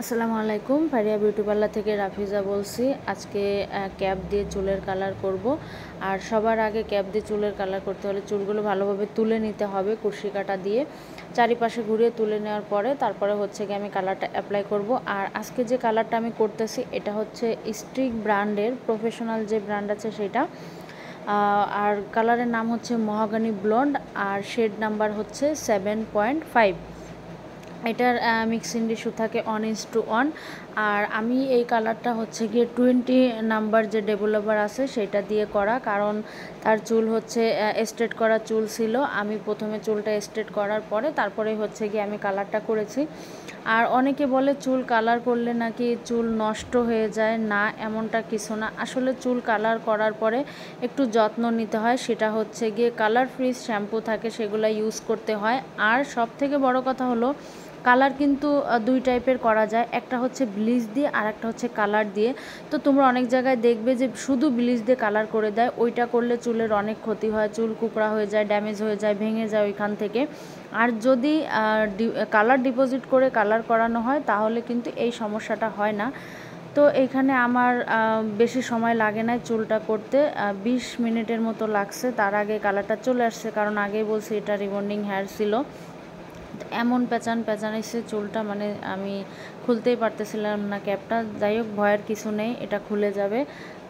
আসসালামু আলাইকুম, Faria beauty parlour থেকে রাফিজা বলছি। আজকে ক্যাপ দিয়ে চুলের কালার করব। আর সবার আগে ক্যাপ দিয়ে চুলের কালার করতে হলে চুলগুলো ভালোভাবে তুলে নিতে হবে কুশি কাঁটা দিয়ে, চারিপাশে ঘুরিয়ে তুলে নেওয়ার পরে তারপরে হচ্ছে গিয়ে আমি কালারটা অ্যাপ্লাই করব। আর আজকে যে কালারটা আমি করতেছি এটা হচ্ছে স্ট্রিক ব্র্যান্ডের, প্রফেশনাল যে ব্র্যান্ড আছে সেটা। আর কালারের নাম হচ্ছে মহাগানি ব্লন্ড, আর শেড নাম্বার হচ্ছে 7.5। এটার মিক্সিং রেশিও থাকে 1:1। আর আমি এই কালারটা হচ্ছে গিয়ে 20 নাম্বার যে ডেভেলপার আছে সেটা দিয়ে করা, কারণ তার চুল হচ্ছে স্ট্রেট করা চুল ছিল। আমি প্রথমে চুলটা স্ট্রেট করার পরে তারপরে হচ্ছে গিয়ে আমি কালারটা করেছি। আর অনেকে বলে চুল কালার করলে নাকি চুল নষ্ট হয়ে যায়, না এমনটা কিছু না। আসলে চুল কালার করার পরে একটু যত্ন নিতে হয়, সেটা হচ্ছে গিয়ে কালার ফ্রি শ্যাম্পু থাকে সেগুলো ইউজ করতে হয়। আর সব থেকে বড় কথা হলো কালার কিন্তু দুই টাইপের করা যায়, একটা হচ্ছে ব্লিচ দিয়ে আর একটা হচ্ছে কালার দিয়ে। তো তোমরা অনেক জায়গায় দেখবে যে শুধু ব্লিচ দিয়ে কালার করে দেয়, ওইটা করলে চুলের অনেক ক্ষতি হয়, চুল কুকড়া হয়ে যায়, ড্যামেজ হয়ে যায়, ভেঙে যায় ওইখান থেকে। আর যদি কালার ডিপোজিট করে কালার করানো হয় তাহলে কিন্তু এই সমস্যাটা হয় না। তো এইখানে আমার বেশি সময় লাগে না চুলটা করতে, 20 মিনিটের মতো লাগছে। তার আগে কালারটা চলে আসছে, কারণ আগেই বলছি এটা রিবন্ডিং হেয়ার ছিল। এমন পেঁচানাইছে চুলটা, মানে আমি খুলতেই পারতেছিলাম না ক্যাপটা। যাই হোক, ভয়ের কিছু নেই, এটা খুলে যাবে।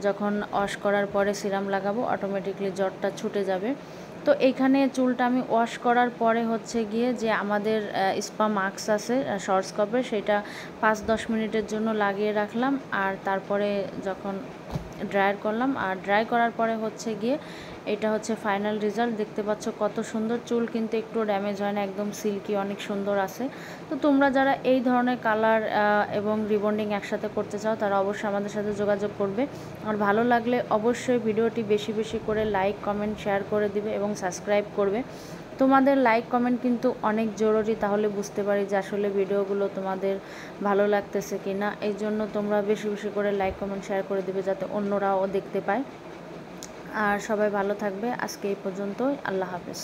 যখন ওয়াশ করার পরে সিরাম লাগাবো অটোমেটিকলি জ্বরটা ছুটে যাবে। তো এইখানে চুলটা আমি ওয়াশ করার পরে হচ্ছে গিয়ে যে আমাদের স্পা মাস্ক আছে শর্টস্কপের, সেটা 5-10 মিনিটের জন্য লাগিয়ে রাখলাম। আর তারপরে যখন ড্রায়ার করলাম, আর ড্রাই করার পরে হচ্ছে গিয়ে এটা হচ্ছে ফাইনাল রেজাল্ট। দেখতে পাচ্ছ কত সুন্দর চুল, কিন্তু একটু ড্যামেজ হয় না, একদম সিল্কি, অনেক সুন্দর আছে। তো তোমরা যারা এই ধরনের কালার এবং রিবন্ডিং একসাথে করতে চাও তারা অবশ্যই আমাদের সাথে যোগাযোগ করবে। আর ভালো লাগলে অবশ্যই ভিডিওটি বেশি বেশি করে লাইক, কমেন্ট, শেয়ার করে দিবে এবং সাবস্ক্রাইব করবে। তোমাদের লাইক কমেন্ট কিন্তু অনেক জরুরি, তাহলে বুঝতে পারি যে আসলে ভিডিওগুলো তোমাদের ভালো লাগতেছে কি না। এই জন্য তোমরা বেশি বেশি করে লাইক, কমেন্ট, শেয়ার করে দিবে যাতে অন্যরাও দেখতে পায়। আর সবাই ভালো থাকবে। আজকে এই পর্যন্তই, আল্লাহ হাফেজ।